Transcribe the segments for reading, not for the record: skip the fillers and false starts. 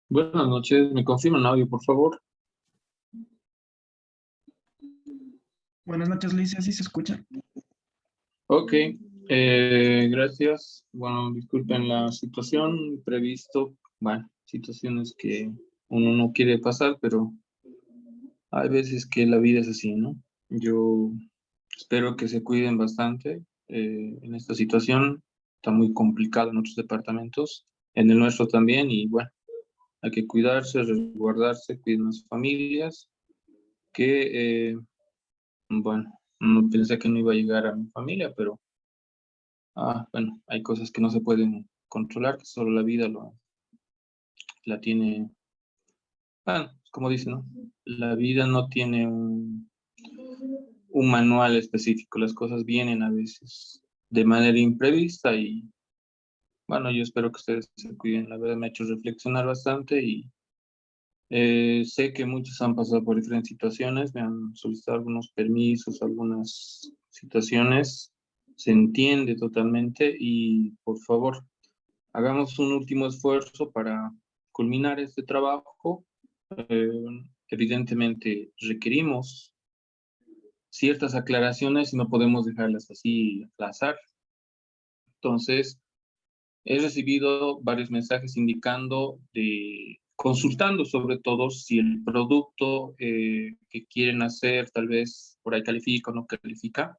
Buenas noches, ¿me confirman audio, por favor? Buenas noches, Licia, ¿sí se escucha? Ok, gracias. Bueno, disculpen la situación, previsto, bueno, situaciones que uno no quiere pasar, pero hay veces que la vida es así, ¿no? Yo espero que se cuiden bastante en esta situación, está muy complicado en otros departamentos, en el nuestro también, y bueno, hay que cuidarse, resguardarse, cuiden las familias, que bueno, no pensé que no iba a llegar a mi familia, pero bueno, hay cosas que no se pueden controlar, que solo la vida la tiene. Bueno, como dice, ¿no? La vida no tiene un manual específico, las cosas vienen a veces de manera imprevista y bueno, yo espero que ustedes se cuiden. La verdad me ha hecho reflexionar bastante y sé que muchos han pasado por diferentes situaciones, me han solicitado algunos permisos, algunas situaciones, se entiende totalmente y por favor, hagamos un último esfuerzo para culminar este trabajo. Eh, Evidentemente requerimos ciertas aclaraciones y no podemos dejarlas así al azar. Entonces, he recibido varios mensajes indicando consultando sobre todo si el producto que quieren hacer tal vez por ahí califica o no califica.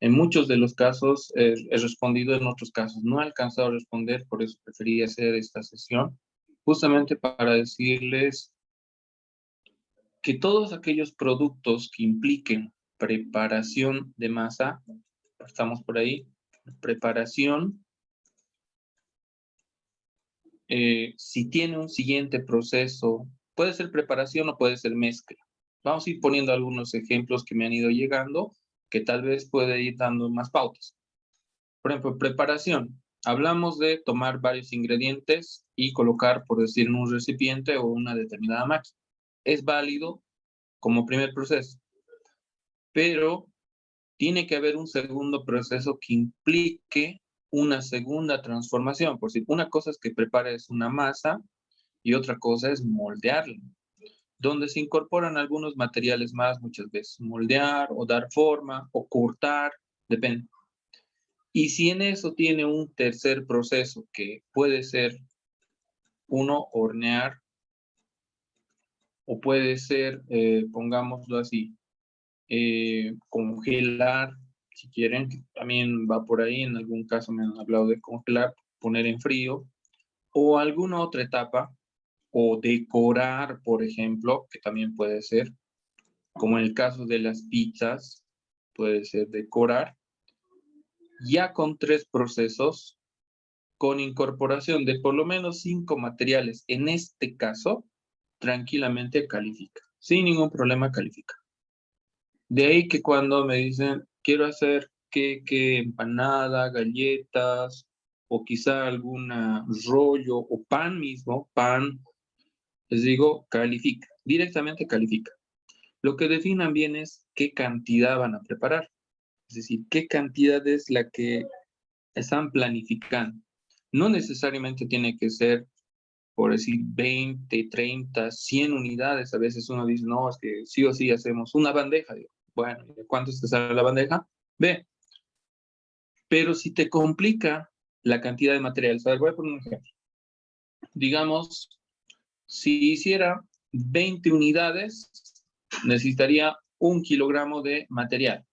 En muchos de los casos he respondido, en otros casos no he alcanzado a responder, por eso preferí hacer esta sesión, justamente para decirles que todos aquellos productos que impliquen preparación de masa, estamos por ahí, preparación, si tiene un siguiente proceso, puede ser preparación o puede ser mezcla. Vamos a ir poniendo algunos ejemplos que me han ido llegando, que tal vez puede ir dando más pautas. Por ejemplo, preparación. Hablamos de tomar varios ingredientes y colocar, por decir, en un recipiente o una determinada máquina. Es válido como primer proceso, pero tiene que haber un segundo proceso que implique una segunda transformación. Por decir, una cosa es que prepares una masa y otra cosa es moldearla, donde se incorporan algunos materiales más muchas veces, moldear o dar forma o cortar, depende. Y si en eso tiene un tercer proceso que puede ser uno, hornear, o puede ser, pongámoslo así, congelar, si quieren, que también va por ahí, en algún caso me han hablado de congelar, poner en frío, o alguna otra etapa, o decorar, por ejemplo, que también puede ser, como en el caso de las pizzas, puede ser decorar, ya con tres procesos, con incorporación de por lo menos 5 materiales, en este caso, tranquilamente califica. Sin ningún problema califica. De ahí que cuando me dicen, quiero hacer queque, empanada, galletas, o quizá alguna rollo, o pan mismo, pan, les digo, califica, directamente califica. Lo que definan bien es qué cantidad van a preparar. Es decir, qué cantidad es la que están planificando. No necesariamente tiene que ser, por decir, 20, 30, 100 unidades. A veces uno dice, no, es que sí o sí hacemos una bandeja. Digo, bueno, ¿de cuánto te sale la bandeja? Ve, pero si te complica la cantidad de materiales, a ver, voy a poner un ejemplo. Digamos, si hiciera 20 unidades, necesitaría 1 kilogramo de material.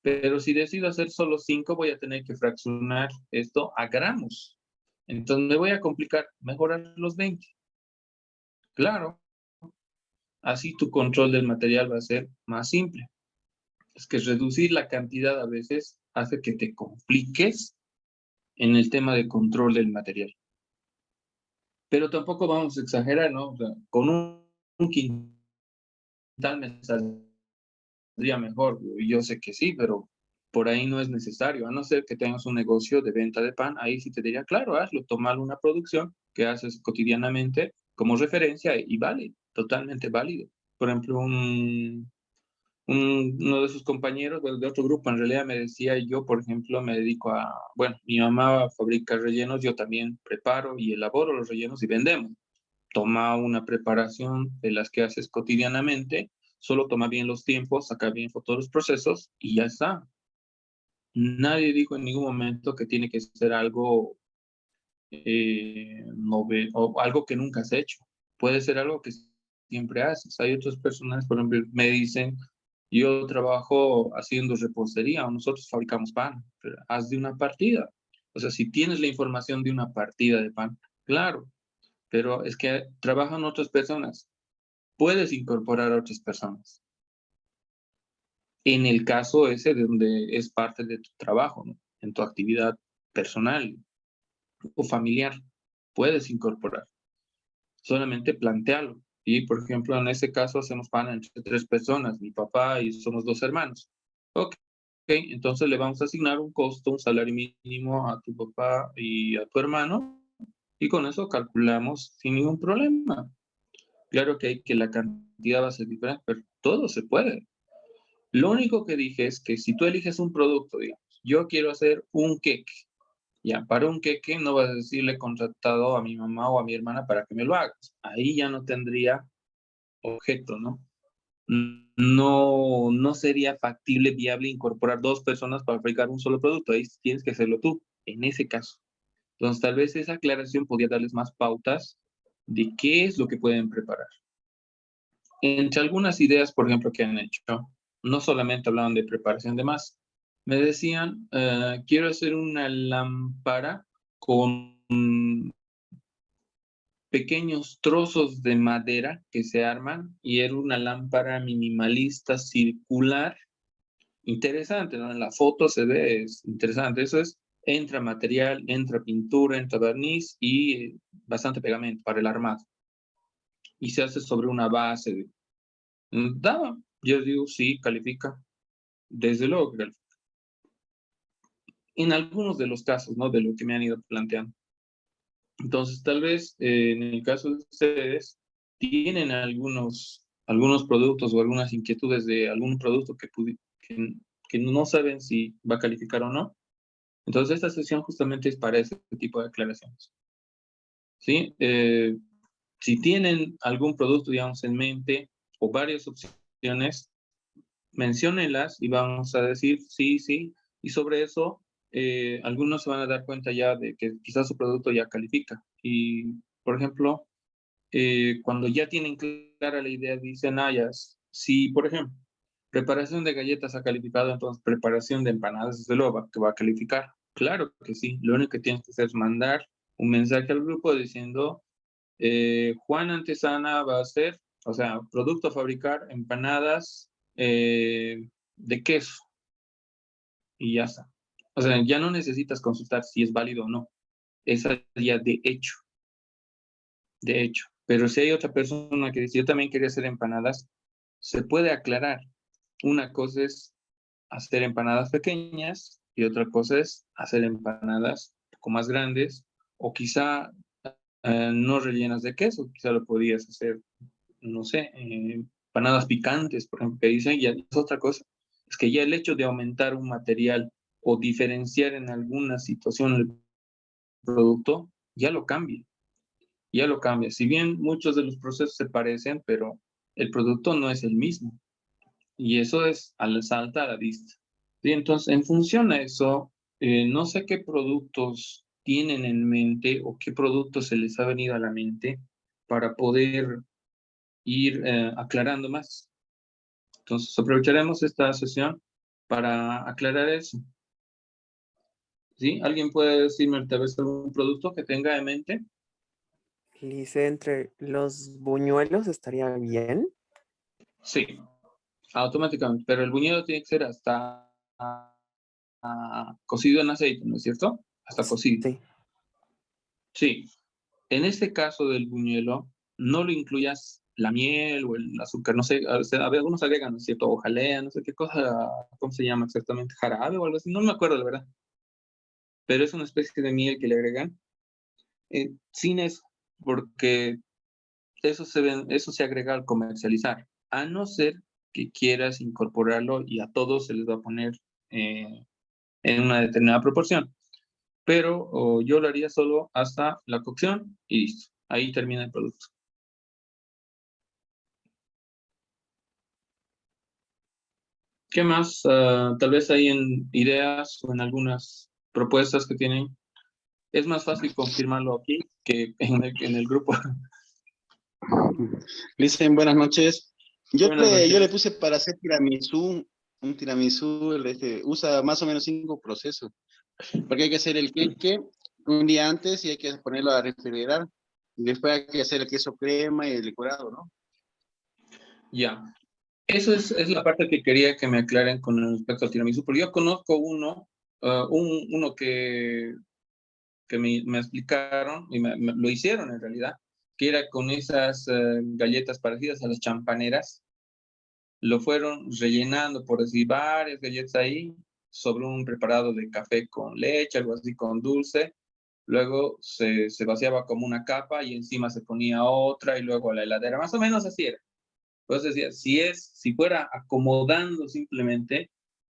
Pero si decido hacer solo 5, voy a tener que fraccionar esto a gramos. Entonces me voy a complicar, mejorar los 20. Claro, así tu control del material va a ser más simple. Es que reducir la cantidad a veces hace que te compliques en el tema de control del material. Pero tampoco vamos a exagerar, ¿no? O sea, con un quintal me saldría mejor. Yo sé que sí, pero por ahí no es necesario. A no ser que tengas un negocio de venta de pan, ahí sí te diría, claro, hazlo, tomar una producción que haces cotidianamente como referencia y vale, totalmente válido. Por ejemplo, Uno de sus compañeros de otro grupo en realidad me decía, yo por ejemplo me dedico a, bueno, mi mamá fabrica rellenos, yo también preparo y elaboro los rellenos y vendemos. Toma una preparación de las que haces cotidianamente, solo toma bien los tiempos, saca bien todos los procesos y ya está. Nadie dijo en ningún momento que tiene que ser algo o algo que nunca has hecho. Puede ser algo que siempre haces. Hay otras personas, por ejemplo, me dicen, yo trabajo haciendo repostería o nosotros fabricamos pan, pero haz de una partida. O sea, si tienes la información de una partida de pan, claro, pero es que trabajan otras personas. Puedes incorporar a otras personas. En el caso ese de donde es parte de tu trabajo, ¿no? En tu actividad personal o familiar, puedes incorporar. Solamente plantearlo. Y, por ejemplo, en ese caso hacemos pan entre 3 personas, mi papá y somos 2 hermanos. Ok, entonces le vamos a asignar un costo, un salario mínimo a tu papá y a tu hermano, y con eso calculamos sin ningún problema. Claro que la cantidad va a ser diferente, pero todo se puede. Lo único que dije es que si tú eliges un producto, digamos, yo quiero hacer un queque, ya, para un queque no vas a decirle contratado a mi mamá o a mi hermana para que me lo hagas. Ahí ya no tendría objeto, ¿no? No sería factible, viable incorporar 2 personas para fabricar un solo producto. Ahí tienes que hacerlo tú, en ese caso. Entonces, tal vez esa aclaración podría darles más pautas de qué es lo que pueden preparar. Entre algunas ideas, por ejemplo, que han hecho, no solamente hablaban de preparación de masa, me decían, quiero hacer una lámpara con pequeños trozos de madera que se arman y era una lámpara minimalista circular. Interesante, ¿no? En la foto se ve, es interesante. Eso es, entra material, entra pintura, entra barniz y bastante pegamento para el armado. Y se hace sobre una base de... Daba, yo digo, sí, califica. Desde luego que califica. En algunos de los casos, ¿no? De lo que me han ido planteando. Entonces, tal vez en el caso de ustedes, tienen algunos productos o algunas inquietudes de algún producto que no saben si va a calificar o no. Entonces, esta sesión justamente es para ese tipo de aclaraciones. ¿Sí? Si tienen algún producto, digamos, en mente o varias opciones, menciónenlas y vamos a decir sí, sí. Y sobre eso, algunos se van a dar cuenta ya de que quizás su producto ya califica. Y, por ejemplo, cuando ya tienen clara la idea, dicen, ya, si, por ejemplo, preparación de galletas ha calificado, entonces preparación de empanadas, desde luego, que va a calificar. Claro que sí. Lo único que tienes que hacer es mandar un mensaje al grupo diciendo, Juan Antesana va a hacer, o sea, producto a fabricar, empanadas de queso. Y ya está. O sea, ya no necesitas consultar si es válido o no. Esa ya de hecho, de hecho. Pero si hay otra persona que dice, yo también quería hacer empanadas, se puede aclarar. Una cosa es hacer empanadas pequeñas y otra cosa es hacer empanadas un poco más grandes o quizá no rellenas de queso, quizá lo podías hacer, no sé, empanadas picantes, por ejemplo, que dicen, ya es otra cosa. Es que ya el hecho de aumentar un material o diferenciar en alguna situación el producto, ya lo cambia, ya lo cambia. Si bien muchos de los procesos se parecen, pero el producto no es el mismo. Y eso es al salta a la vista. ¿Sí? Entonces, en función a eso, no sé qué productos tienen en mente o qué productos se les ha venido a la mente para poder ir aclarando más. Entonces, aprovecharemos esta sesión para aclarar eso. ¿Sí? ¿Alguien puede decirme tal vez algún producto que tenga en mente? Lice, entre los buñuelos estaría bien. Sí, automáticamente, pero el buñuelo tiene que ser hasta cocido en aceite, ¿no es cierto? Hasta cocido. Sí. Sí, en este caso del buñuelo, no lo incluyas la miel o el azúcar, no sé, algunos agregan, ¿no es cierto? O jalea, no sé qué cosa, ¿cómo se llama exactamente? Jarabe o algo así, no me acuerdo la verdad, pero es una especie de miel que le agregan. Sin eso, porque eso se agrega al comercializar, a no ser que quieras incorporarlo y a todos se les va a poner en una determinada proporción. Pero yo lo haría solo hasta la cocción y listo. Ahí termina el producto. ¿Qué más? Tal vez hay en ideas o en algunas propuestas que tienen. Es más fácil confirmarlo aquí que en el grupo. Dicen buenas noches. Yo Buenas yo le noches. puse para hacer tiramisú, un tiramisú, usa más o menos 5 procesos, porque hay que hacer el queque un día antes y hay que ponerlo a refrigerar. Y después hay que hacer el queso crema y el licuado, ¿no? Ya. Eso es la parte que quería que me aclaren con respecto al tiramisú, porque yo conozco uno, uno que me explicaron y lo hicieron en realidad, que era con esas galletas parecidas a las champaneras. Lo fueron rellenando, por decir, varias galletas ahí, sobre un preparado de café con leche, algo así con dulce. Luego se vaciaba como una capa y encima se ponía otra y luego a la heladera. Más o menos así era. Entonces decía, si fuera acomodando simplemente,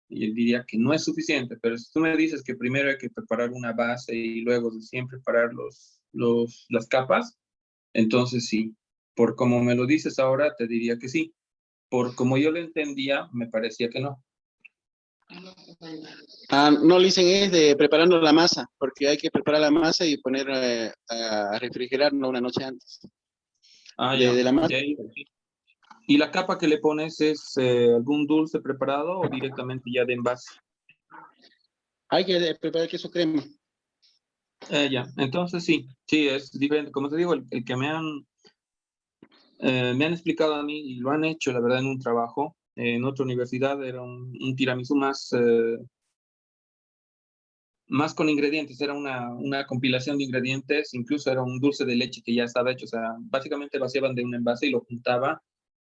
yo diría que no es suficiente, pero si tú me dices que primero hay que preparar una base y luego recién preparar las capas, entonces sí. Por como me lo dices ahora, te diría que sí. Por como yo lo entendía, me parecía que no. No, le dicen es de preparando la masa, porque hay que preparar la masa y poner a refrigerar ¿no? una noche antes Ah, ya. de la masa. ¿Y la capa que le pones es algún dulce preparado o directamente ya de envase? Hay que preparar queso crema. Ya, entonces sí, es diferente. Como te digo, el que me han explicado a mí y lo han hecho, la verdad, en un trabajo, en otra universidad, era un tiramisú más con ingredientes, era una compilación de ingredientes, incluso era un dulce de leche que ya estaba hecho, o sea, básicamente vaciaban de un envase y lo juntaba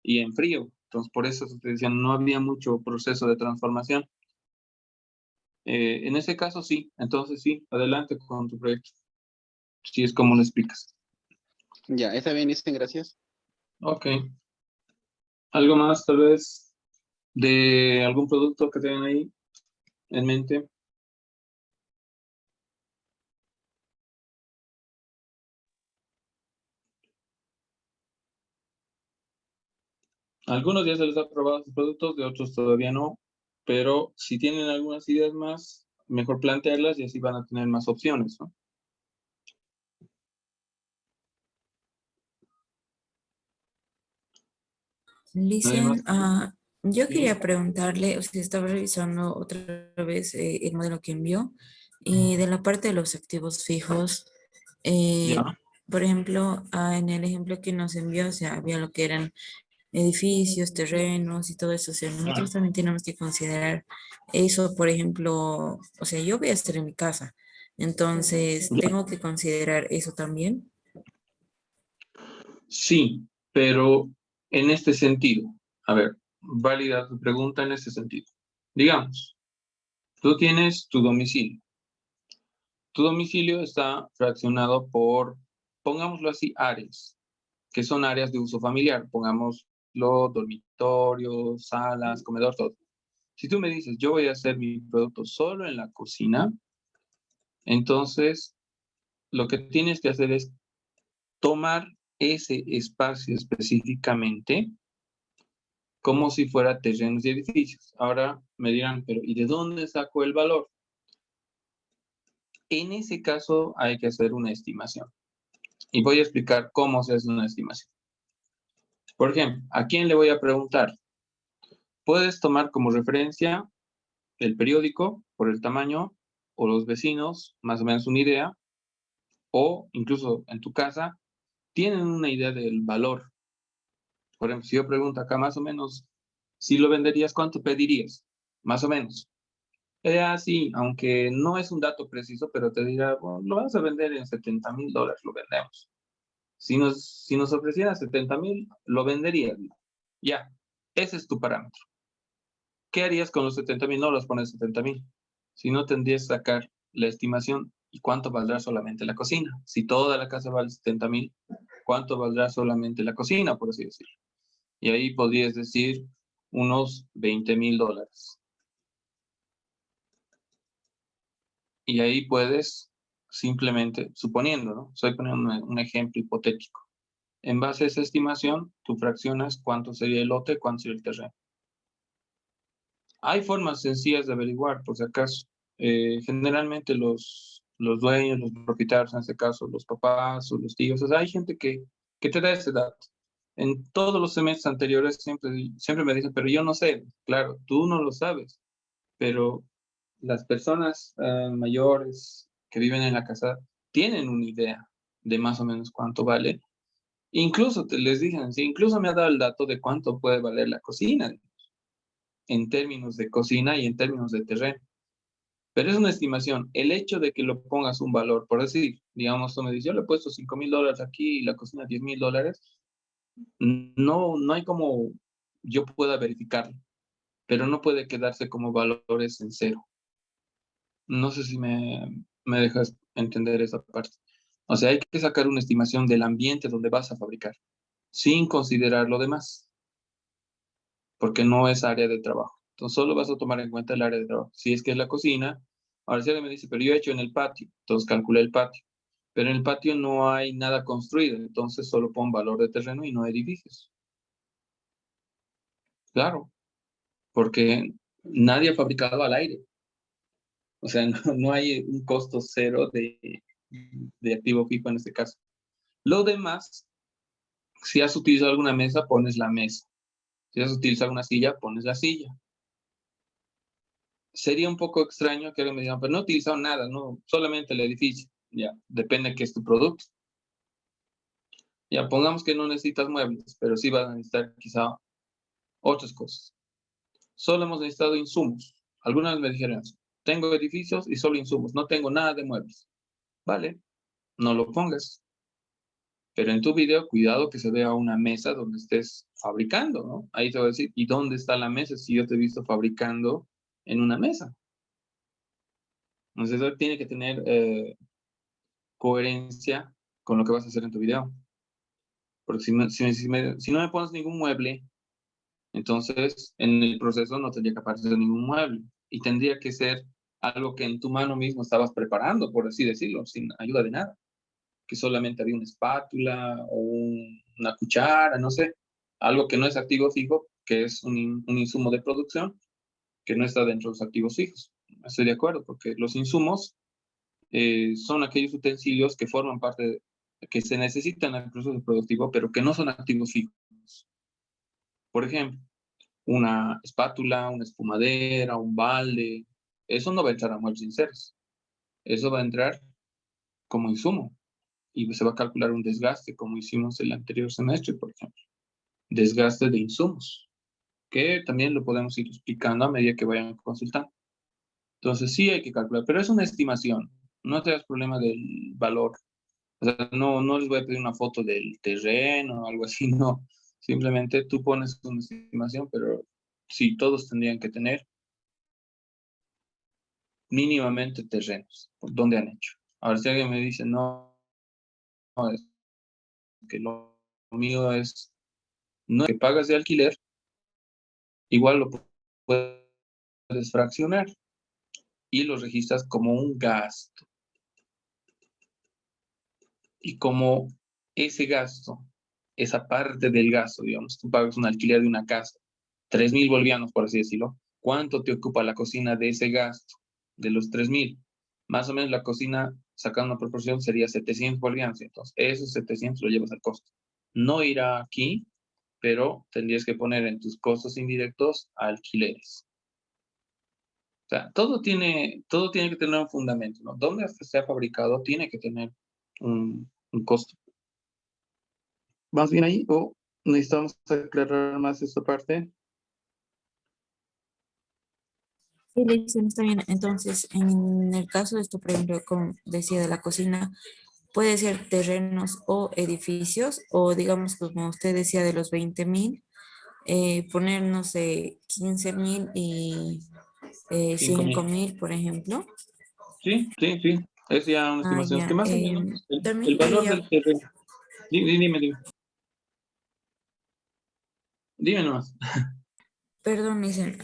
y en frío. Entonces, por eso te decían, no había mucho proceso de transformación. En ese caso, sí. Entonces, sí, adelante con tu proyecto. Si es como lo explicas. Ya, está bien, dicen gracias. Ok. ¿Algo más, tal vez, de algún producto que tengan ahí en mente? Algunos ya se les ha probado sus productos, de otros todavía no. Pero si tienen algunas ideas más, mejor plantearlas y así van a tener más opciones, ¿no? ¿Nadie más? Licen, yo Sí. quería preguntarle, usted estaba revisando otra vez el modelo que envió y de la parte de los activos fijos, eh, Ya. por ejemplo, en el ejemplo que nos envió, o sea, había lo que eran edificios, terrenos y todo eso, o sea, nosotros también tenemos que considerar eso, por ejemplo, o sea, yo voy a estar en mi casa, entonces Ya. tengo que considerar eso también. Sí, pero en este sentido, a ver, válida tu pregunta en este sentido. Digamos, tú tienes tu domicilio. Tu domicilio está fraccionado por, pongámoslo así, áreas, que son áreas de uso familiar. Pongámoslo dormitorios, salas, comedor, todo. Si tú me dices, yo voy a hacer mi producto solo en la cocina, entonces lo que tienes que hacer es tomar ese espacio específicamente como si fuera terrenos y edificios. Ahora me dirán, pero ¿y de dónde saco el valor? En ese caso hay que hacer una estimación. Y voy a explicar cómo se hace una estimación. Por ejemplo, ¿a quién le voy a preguntar? Puedes tomar como referencia el periódico por el tamaño o los vecinos, más o menos una idea, o incluso en tu casa, tienen una idea del valor. Por ejemplo, si yo pregunto acá más o menos, si lo venderías, ¿cuánto pedirías? Más o menos. Sí, aunque no es un dato preciso, pero te dirá, bueno, lo vas a vender en $70,000, lo vendemos. Si nos ofrecieran 70,000, lo venderías. Ya, ese es tu parámetro. ¿Qué harías con los 70,000? No los pones 70,000. Si no, tendrías que sacar la estimación y cuánto valdrá solamente la cocina. Si toda la casa vale 70,000, ¿cuánto valdrá solamente la cocina, por así decirlo? Y ahí podrías decir, unos $20,000. Y ahí puedes simplemente, suponiendo, ¿no? Estoy poniendo un ejemplo hipotético. En base a esa estimación, tú fraccionas cuánto sería el lote, cuánto sería el terreno. Hay formas sencillas de averiguar, por si acaso. Generalmente los dueños, los propietarios, en este caso, los papás o los tíos, o sea, hay gente que te da ese dato. En todos los semestres anteriores siempre me dicen, pero yo no sé. Claro, tú no lo sabes, pero las personas mayores que viven en la casa tienen una idea de más o menos cuánto vale. Incluso les dicen, sí, incluso me ha dado el dato de cuánto puede valer la cocina en términos de cocina y en términos de terreno. Pero es una estimación. El hecho de que lo pongas un valor, por decir, digamos, tú me dices, yo le he puesto $5,000 aquí y la cocina $10,000, no hay como yo pueda verificarlo, pero no puede quedarse como valores en cero. No sé si me dejas entender esa parte. O sea, hay que sacar una estimación del ambiente donde vas a fabricar, sin considerar lo demás, porque no es área de trabajo. Entonces, solo vas a tomar en cuenta el área de trabajo. Si es que es la cocina, ahora si alguien me dice, pero yo he hecho en el patio, entonces calculé el patio. Pero en el patio no hay nada construido, entonces solo pon valor de terreno y no edificios. Claro, porque nadie ha fabricado al aire. O sea, no hay un costo cero de activo fijo en este caso. Lo demás, si has utilizado alguna mesa, pones la mesa. Si has utilizado una silla, pones la silla. Sería un poco extraño que alguien me diga, pero no he utilizado nada, no, solamente el edificio. Ya, depende de qué es tu producto. Ya, pongamos que no necesitas muebles, pero sí vas a necesitar quizá otras cosas. Solo hemos necesitado insumos. Algunas me dijeron eso. Tengo edificios y solo insumos, no tengo nada de muebles. Vale, no lo pongas. Pero en tu video, cuidado que se vea una mesa donde estés fabricando, ¿no? Ahí te voy a decir, ¿y dónde está la mesa si yo te he visto fabricando en una mesa? Entonces, eso tiene que tener coherencia con lo que vas a hacer en tu video. Porque si no me pones ningún mueble, entonces en el proceso no tendría que aparecer ningún mueble. Y tendría que ser algo que en tu mano mismo estabas preparando, por así decirlo, sin ayuda de nada. Que solamente había una espátula o una cuchara, no sé, algo que no es activo fijo, que es un insumo de producción, que no está dentro de los activos fijos. Estoy de acuerdo, porque los insumos son aquellos utensilios que forman parte, que se necesitan en el proceso productivo, pero que no son activos fijos. Por ejemplo, una espátula, una espumadera, un balde, eso no va a entrar a muebles sin seres. Eso va a entrar como insumo. Y se va a calcular un desgaste, como hicimos el anterior semestre, por ejemplo. Desgaste de insumos, que también lo podemos ir explicando a medida que vayan consultando. Entonces sí hay que calcular, pero es una estimación. No te das problema del valor. O sea, no les voy a pedir una foto del terreno o algo así, no. Simplemente tú pones una estimación, pero sí, todos tendrían que tener mínimamente terrenos, por donde han hecho. Ahora, si alguien me dice, no, es que lo mío es no que pagas de alquiler, igual lo puedes fraccionar y lo registras como un gasto. Y como ese gasto, esa parte del gasto, digamos, tú pagas un alquiler de una casa, 3,000 bolivianos, por así decirlo, ¿cuánto te ocupa la cocina de ese gasto? De los 3,000. Más o menos la cocina, sacando una proporción, sería 700 bolivianos. Entonces, esos 700 lo llevas al costo. No irá aquí, pero tendrías que poner en tus costos indirectos alquileres. O sea, todo tiene que tener un fundamento, ¿no? Donde se ha fabricado tiene que tener un costo. ¿Vamos bien ahí o necesitamos aclarar más esta parte? Sí, le dicen, está bien. Entonces, en el caso de esto, por ejemplo, como decía de la cocina, puede ser terrenos o edificios, o digamos, como usted decía, de los 20,000, poner, no sé, 15,000 y 5,000. 5,000, por ejemplo. Sí. Es ya una Ah, estimación. Es que ya. más o menos el También valor quería, del terreno. Dime nomás. Dime nomás. Perdón, dicen,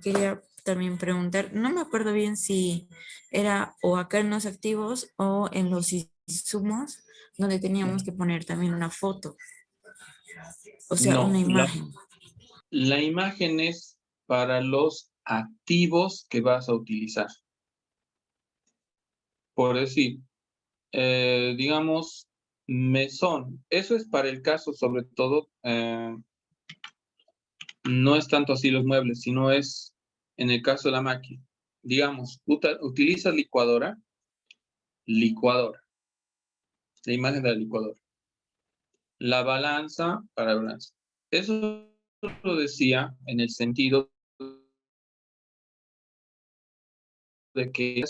quería también preguntar, no me acuerdo bien si era o acá en los activos o en los insumos, donde teníamos que poner también una foto, o sea, una No, imagen. la imagen es para los activos que vas a utilizar. Por decir, digamos, mesón. Eso es para el caso, sobre todo, no es tanto así los muebles, sino es en el caso de la máquina. Digamos, utilizas licuadora, licuadora, la imagen de la licuadora. La balanza para balanza. Eso lo decía en el sentido de que,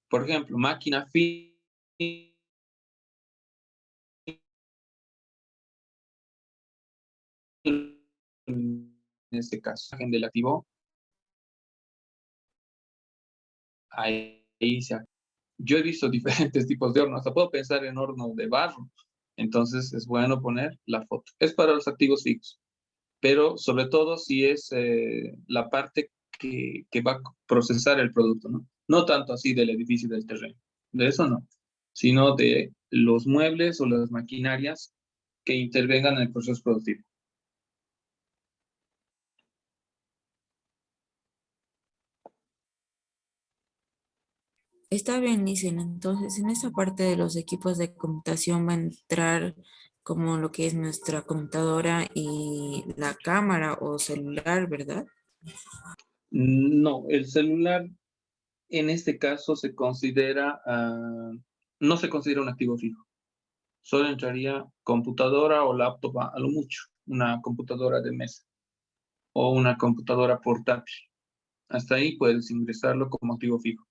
por ejemplo, máquina fina, en este caso, imagen del activo, ahí se. Yo he visto diferentes tipos de hornos, hasta puedo pensar en hornos de barro, entonces es bueno poner la foto. Es para los activos fijos, pero sobre todo si es la parte que va a procesar el producto, ¿no? No tanto así del edificio y del terreno, de eso no, sino de los muebles o las maquinarias que intervengan en el proceso productivo. Está bien, dicen, entonces en esta parte de los equipos de computación va a entrar como lo que es nuestra computadora y la cámara o celular, ¿verdad? No, el celular en este caso se considera, no se considera un activo fijo. Solo entraría computadora o laptop a lo mucho, una computadora de mesa o una computadora portátil. Hasta ahí puedes ingresarlo como activo fijo.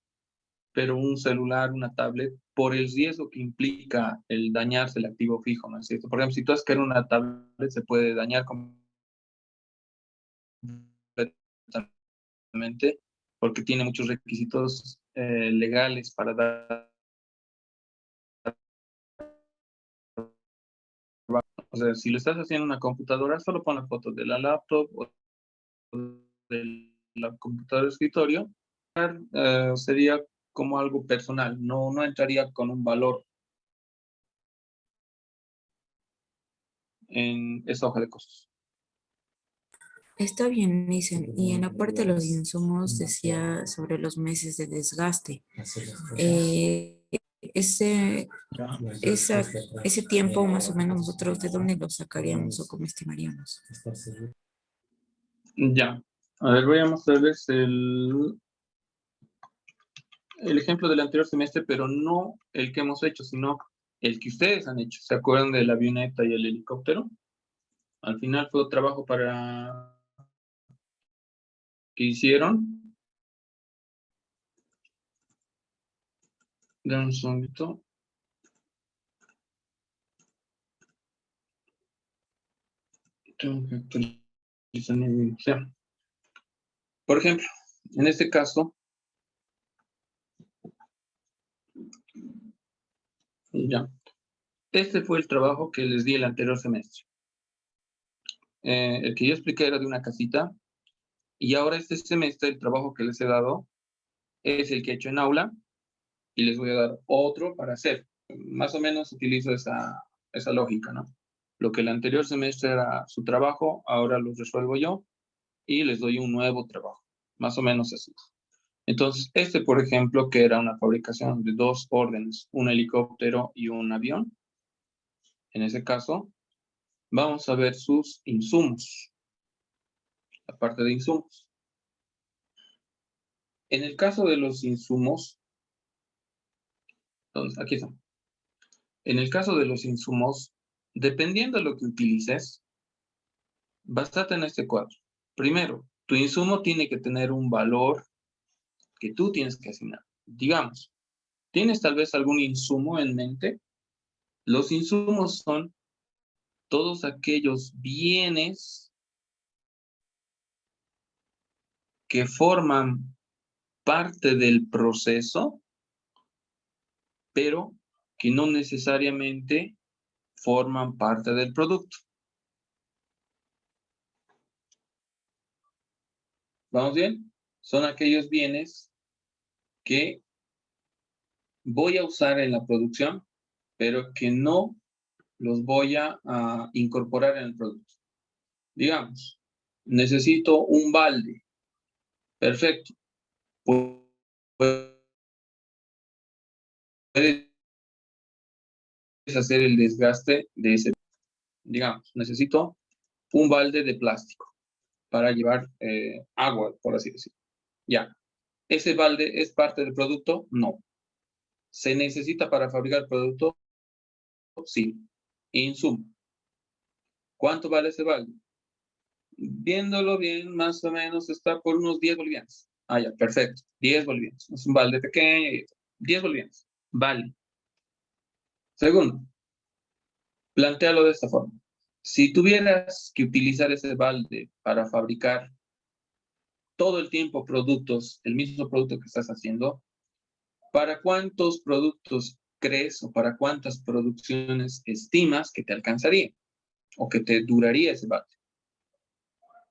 Pero un celular, una tablet, por el riesgo que implica el dañarse el activo fijo, ¿no es cierto? Por ejemplo, si tú has querido una tablet, se puede dañar completamente porque tiene muchos requisitos legales para dar. O sea, si lo estás haciendo en una computadora, solo pon la foto de la laptop o de la computadora de escritorio. Sería como algo personal, no entraría con un valor en esa hoja de costos. Está bien, dicen. Y en la parte de los insumos decía sobre los meses de desgaste. Eh, ese, ese tiempo más o menos nosotros de dónde lo sacaríamos o cómo estimaríamos. Ya. A ver, voy a mostrarles el ejemplo del anterior semestre, pero no el que hemos hecho, sino el que ustedes han hecho. ¿Se acuerdan de la avioneta y el helicóptero? Al final fue un trabajo para que hicieron. Dame un segundito. Tengo que actualizar mi. Por ejemplo, en este caso, ya. Este fue el trabajo que les di el anterior semestre. El que yo expliqué era de una casita. Y ahora este semestre el trabajo que les he dado es el que he hecho en aula. Y les voy a dar otro para hacer. Más o menos utilizo esa lógica, ¿no? Lo que el anterior semestre era su trabajo, ahora lo resuelvo yo y les doy un nuevo trabajo. Más o menos así. Entonces, este, por ejemplo, que era una fabricación de 2 órdenes, un helicóptero y un avión. En ese caso, vamos a ver sus insumos, la parte de insumos. En el caso de los insumos, entonces, aquí están. En el caso de los insumos, dependiendo de lo que utilices, bastate en este cuadro. Primero, tu insumo tiene que tener un valor que tú tienes que asignar. Digamos, ¿tienes tal vez algún insumo en mente? Los insumos son todos aquellos bienes que forman parte del proceso, pero que no necesariamente forman parte del producto. ¿Vamos bien? Son aquellos bienes que voy a usar en la producción, pero que no los voy a incorporar en el producto. Digamos, necesito un balde. Perfecto. Puedes hacer el desgaste de ese. Digamos, necesito un balde de plástico para llevar agua, por así decirlo. Ya. ¿Ese balde es parte del producto? No. ¿Se necesita para fabricar el producto? Sí. Insumo. ¿Cuánto vale ese balde? Viéndolo bien, más o menos está por unos 10 bolivianos. Ah, ya, perfecto. 10 bolivianos. Es un balde pequeño. 10 bolivianos. Vale. Segundo, plantéalo de esta forma. Si tuvieras que utilizar ese balde para fabricar todo el tiempo productos, el mismo producto que estás haciendo, ¿para cuántos productos crees o para cuántas producciones estimas que te alcanzaría o que te duraría ese balde?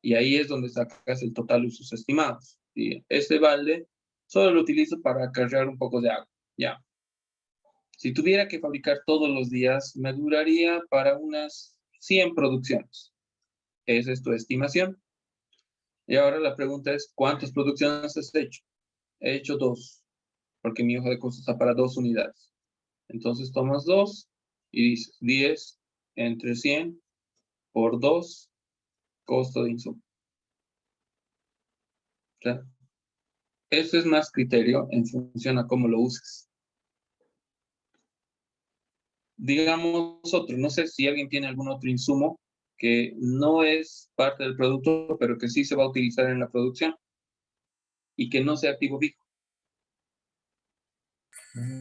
Y ahí es donde sacas el total usos estimados. Y este balde solo lo utilizo para acarrear un poco de agua. Ya. Si tuviera que fabricar todos los días, me duraría para unas 100 producciones. Esa es tu estimación. Y ahora la pregunta es, ¿cuántas producciones has hecho? He hecho 2, porque mi hoja de costos está para 2 unidades. Entonces tomas 2 y dices 10 entre 100 por 2, costo de insumo. O sea, eso es más criterio en función a cómo lo uses. Digamos otro, no sé si alguien tiene algún otro insumo que no es parte del producto, pero que sí se va a utilizar en la producción y que no sea activo fijo.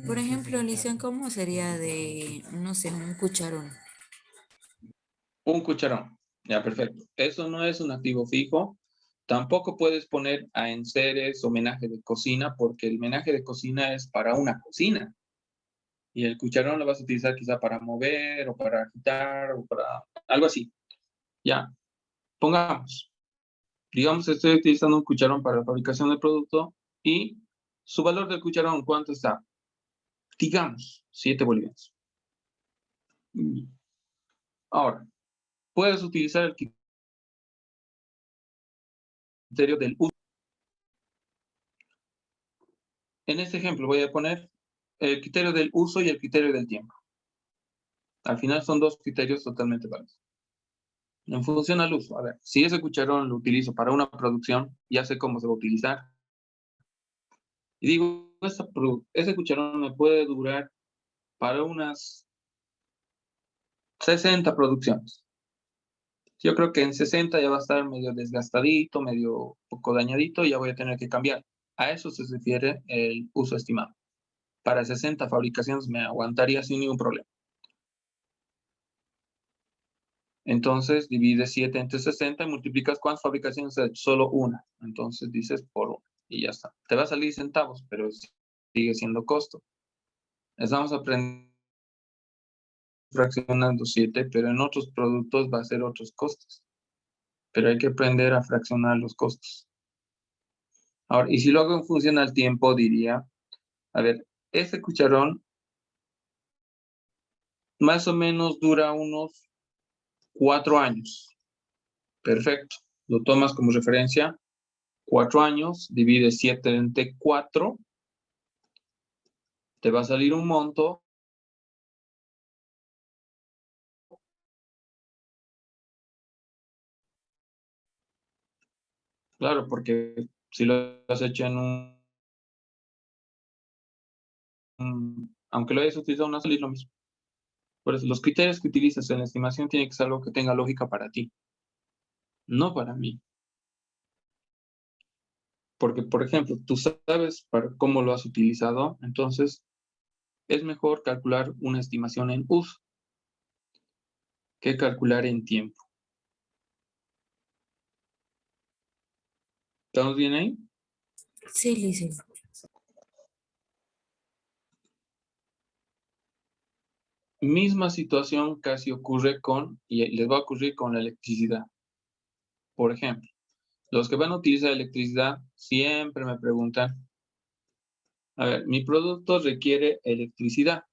Por ejemplo, Lisian, ¿cómo sería de, no sé, un cucharón? Un cucharón. Ya, perfecto. Eso no es un activo fijo. Tampoco puedes poner a enseres o menaje de cocina, porque el menaje de cocina es para una cocina. Y el cucharón lo vas a utilizar quizá para mover o para agitar o para algo así. Ya, pongamos. Digamos, estoy utilizando un cucharón para la fabricación del producto y su valor del cucharón, ¿cuánto está? Digamos, 7 bolivianos. Ahora, puedes utilizar el criterio del uso. En este ejemplo voy a poner el criterio del uso y el criterio del tiempo. Al final son 2 criterios totalmente válidos. En función al uso, a ver, si ese cucharón lo utilizo para una producción, ya sé cómo se va a utilizar. Y digo, ese cucharón me puede durar para unas 60 producciones. Yo creo que en 60 ya va a estar medio desgastadito, medio poco dañadito y ya voy a tener que cambiar. A eso se refiere el uso estimado. Para 60 fabricaciones me aguantaría sin ningún problema. Entonces divides 7 entre 60 y multiplicas cuántas fabricaciones has hecho. Solo una. Entonces dices por 1 y ya está. Te va a salir centavos, pero sigue siendo costo. Estamos aprendiendo fraccionando 7, pero en otros productos va a ser otros costos. Pero hay que aprender a fraccionar los costos. Ahora, y si lo hago en función al tiempo, diría, a ver, este cucharón más o menos dura unos 4 años. Perfecto. Lo tomas como referencia. 4 años, divide 7 entre 4, te va a salir un monto. Claro, porque si lo has hecho en aunque lo hayas utilizado una sola, es lo mismo. Por eso, los criterios que utilizas en la estimación tienen que ser algo que tenga lógica para ti, no para mí. Porque, por ejemplo, tú sabes para cómo lo has utilizado, entonces es mejor calcular una estimación en uso que calcular en tiempo. ¿Estamos bien ahí? Sí, Lisian. Misma situación casi ocurre con, y les va a ocurrir con la electricidad. Por ejemplo, Los que van a utilizar electricidad siempre me preguntan, a ver, mi producto requiere electricidad,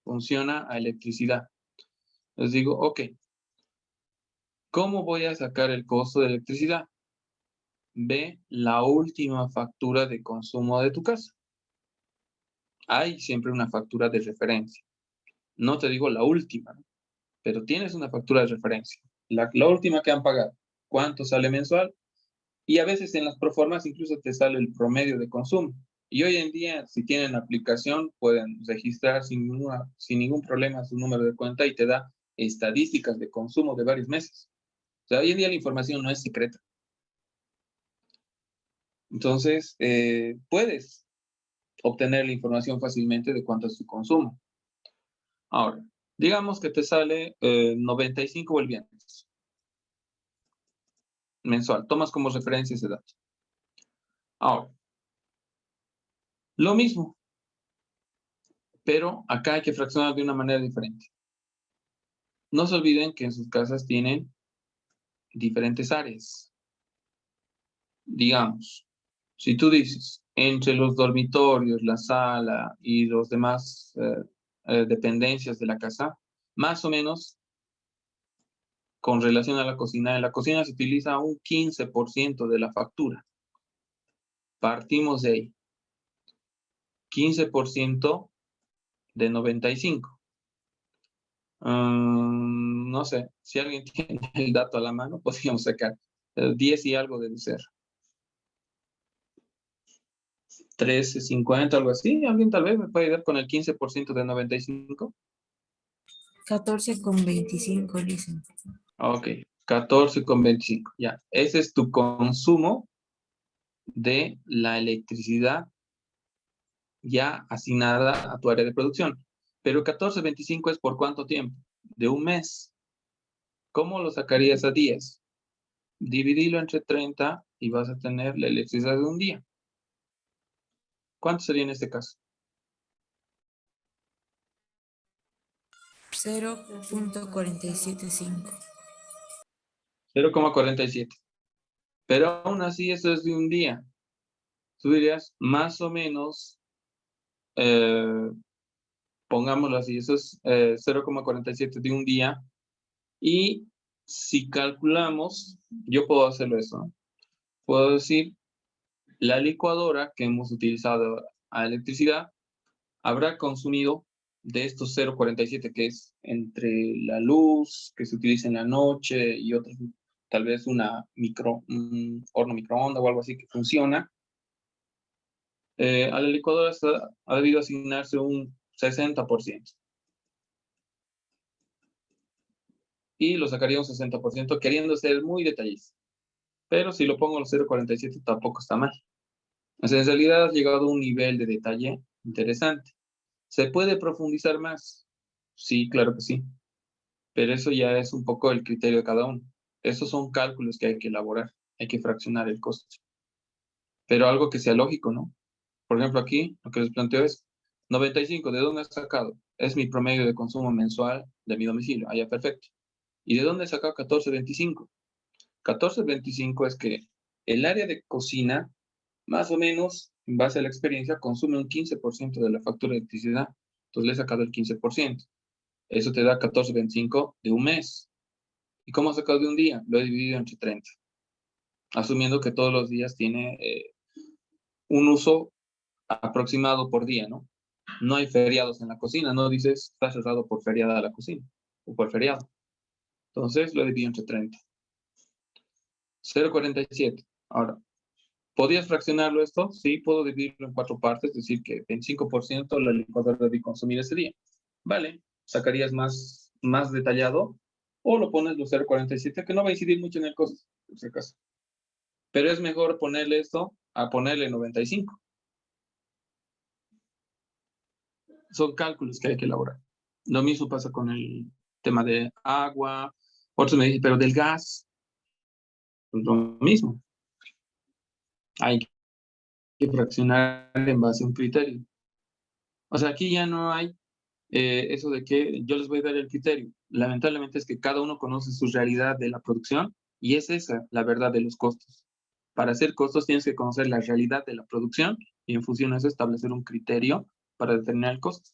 funciona a electricidad. Les digo, ok, ¿cómo voy a sacar el costo de electricidad? Ve la última factura de consumo de tu casa. Hay siempre una factura de referencia. No te digo la última, ¿no? Pero tienes una factura de referencia. La última que han pagado. ¿Cuánto sale mensual? Y a veces en las proformas incluso te sale el promedio de consumo. Y hoy en día, si tienen aplicación, pueden registrar sin ningún problema su número de cuenta y te da estadísticas de consumo de varios meses. O sea, hoy en día la información no es secreta. Entonces, puedes obtener la información fácilmente de cuánto es tu consumo. Ahora, digamos que te sale 95 bolivianos mensual. Tomas como referencia ese dato. Ahora, lo mismo, pero acá hay que fraccionar de una manera diferente. No se olviden que en sus casas tienen diferentes áreas. Digamos, si tú dices, entre los dormitorios, la sala y los demás dependencias de la casa, más o menos con relación a la cocina, en la cocina se utiliza un 15% de la factura. Partimos de ahí. 15% de 95. No sé, si alguien tiene el dato a la mano, podríamos sacar 10 y algo debe ser. 13.50, algo así. Alguien tal vez me puede ayudar con el 15% de 95. 14,25 dicen. Ok, 14,25. Ya, ese es tu consumo de la electricidad ya asignada a tu área de producción. Pero 14.25 es por cuánto tiempo? De un mes. ¿Cómo lo sacarías a 10? Dividilo entre 30 y vas a tener la electricidad de un día. ¿Cuánto sería en este caso? 0,475. 0,47. Pero aún así eso es de un día. Tú dirías, más o menos, pongámoslo así, eso es 0,47 de un día. Y si calculamos, yo puedo hacerlo eso, ¿no? Puedo decir, la licuadora que hemos utilizado a electricidad habrá consumido de estos 0,47, que es entre la luz que se utiliza en la noche y otros, tal vez un horno microondas o algo así que funciona. A la licuadora ha debido asignarse un 60%. Y lo sacaría un 60%, queriendo ser muy detallista. Pero si lo pongo a los 0,47 tampoco está mal. O sea, en realidad has llegado a un nivel de detalle interesante. ¿Se puede profundizar más? Sí, claro que sí. Pero eso ya es un poco el criterio de cada uno. Esos son cálculos que hay que elaborar. Hay que fraccionar el costo. Pero algo que sea lógico, ¿no? Por ejemplo, aquí lo que les planteo es 95, ¿de dónde has sacado? Es mi promedio de consumo mensual de mi domicilio. Ah, ya, perfecto. ¿Y de dónde he sacado 14.25? 14.25 es que el área de cocina, más o menos, en base a la experiencia, consume un 15% de la factura de electricidad. Entonces le he sacado el 15%. Eso te da 14.25 de un mes. ¿Y cómo he sacado de un día? Lo he dividido entre 30. Asumiendo que todos los días tiene un uso aproximado por día, ¿no? No hay feriados en la cocina, no dices está cerrado por feriada la cocina o por feriado. Entonces lo divido entre 30. 0,47. Ahora, ¿podrías fraccionarlo esto? Sí, puedo dividirlo en 4 partes, es decir, que 25% la licuadora debe consumir ese día. Vale, sacarías más detallado o lo pones los 0,47, que no va a incidir mucho en el costo, por si acaso. Pero es mejor ponerle esto a ponerle 95. Son cálculos que hay que elaborar. Lo mismo pasa con el tema de agua. Otros me dicen, pero del gas, pues lo mismo. Hay que fraccionar en base a un criterio. O sea, aquí ya no hay eso de que yo les voy a dar el criterio. Lamentablemente es que cada uno conoce su realidad de la producción Y es esa la verdad de los costos. Para hacer costos tienes que conocer la realidad de la producción y en función de eso establecer un criterio para determinar el costo.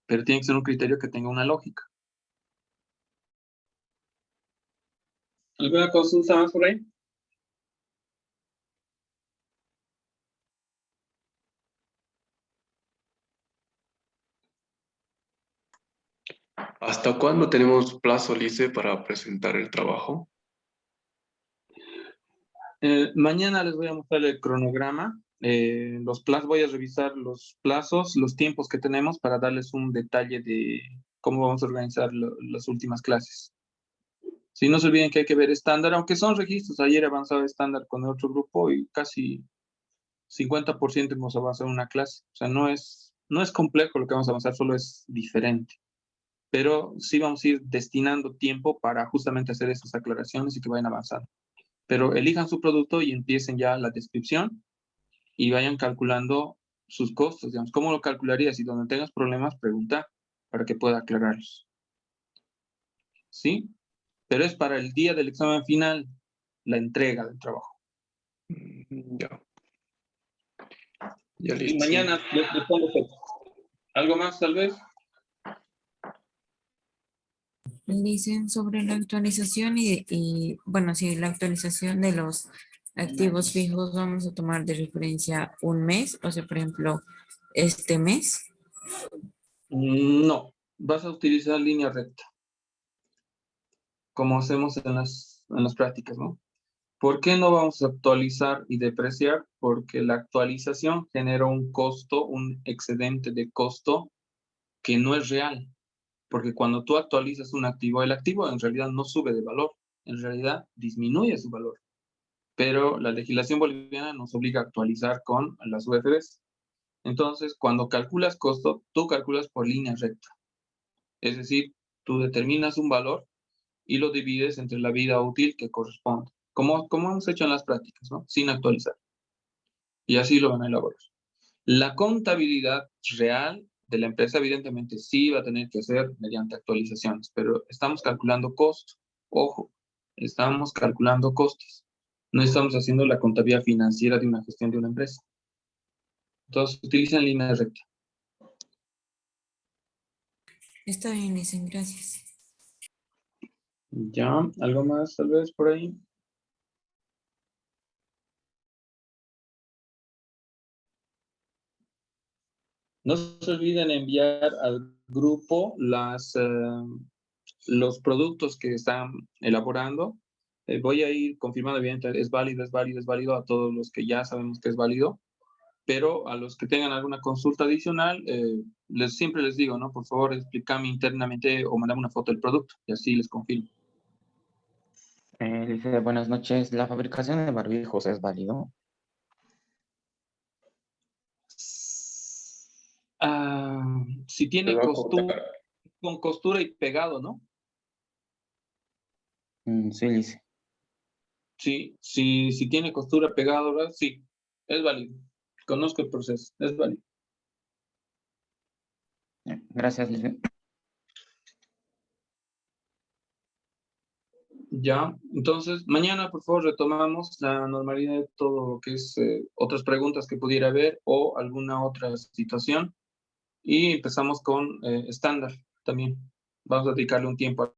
Pero tiene que ser un criterio que tenga una lógica. ¿Alguna consulta más por ahí? ¿Hasta cuándo tenemos plazo, Lice, para presentar el trabajo? Mañana les voy a mostrar el cronograma. Los plazos, voy a revisar los plazos, los tiempos que tenemos para darles un detalle de cómo vamos a organizar las últimas clases. Si no se olviden que hay que ver estándar, aunque son registros. Ayer avanzaba estándar con el otro grupo y casi 50% hemos avanzado en una clase. O sea, no es complejo lo que vamos a avanzar, solo es diferente. Pero sí vamos a ir destinando tiempo para justamente hacer esas aclaraciones y que vayan avanzando. Pero elijan su producto y empiecen ya la descripción y vayan calculando sus costos, digamos. ¿Cómo lo calcularías? Y donde tengas problemas, pregunta para que pueda aclararlos. ¿Sí? Pero es para el día del examen final, la entrega del trabajo. Ya. Ya Y listo. mañana les pongo fecha. ¿Algo más, tal vez? Dicen sobre la actualización bueno, sí, la actualización de los activos fijos vamos a tomar de referencia un mes, o sea, por ejemplo, este mes. No, vas a utilizar línea recta, como hacemos en las prácticas, ¿no? ¿Por qué no vamos a actualizar y depreciar? Porque la actualización genera un costo, un excedente de costo que no es real. Porque cuando tú actualizas un activo, el activo en realidad no sube de valor, en realidad disminuye su valor. Pero la legislación boliviana nos obliga a actualizar con las UFBs. Entonces, cuando calculas costo, tú calculas por línea recta. Es decir, tú determinas un valor y lo divides entre la vida útil que corresponde. Como hemos hecho en las prácticas, ¿no? Sin actualizar. Y así lo van a elaborar. La contabilidad real de la empresa, evidentemente, sí va a tener que hacer mediante actualizaciones, pero estamos calculando costos. Ojo, estamos calculando costos. No estamos haciendo la contabilidad financiera de una gestión de una empresa. Entonces, utilizan línea recta. Está bien, dicen, gracias. ¿Ya? ¿Algo más tal vez por ahí? No se olviden enviar al grupo los productos que están elaborando. Voy a ir confirmando, evidentemente, es válido a todos los que ya sabemos que es válido, pero a los que tengan alguna consulta adicional, siempre les digo, ¿no? Por favor, explícame internamente o mandame una foto del producto y así les confirmo. Dice, buenas noches. ¿La fabricación de barbijos es válido? Si tiene costura, con costura y pegado, ¿no? Sí, dice. Sí, si tiene costura pegado, ¿verdad? Sí, es válido. Conozco el proceso, es válido. Gracias, dice. Ya, entonces, mañana, por favor, retomamos la normalidad de todo lo que es otras preguntas que pudiera haber o alguna otra situación. Y empezamos con estándar también. Vamos a dedicarle un tiempo a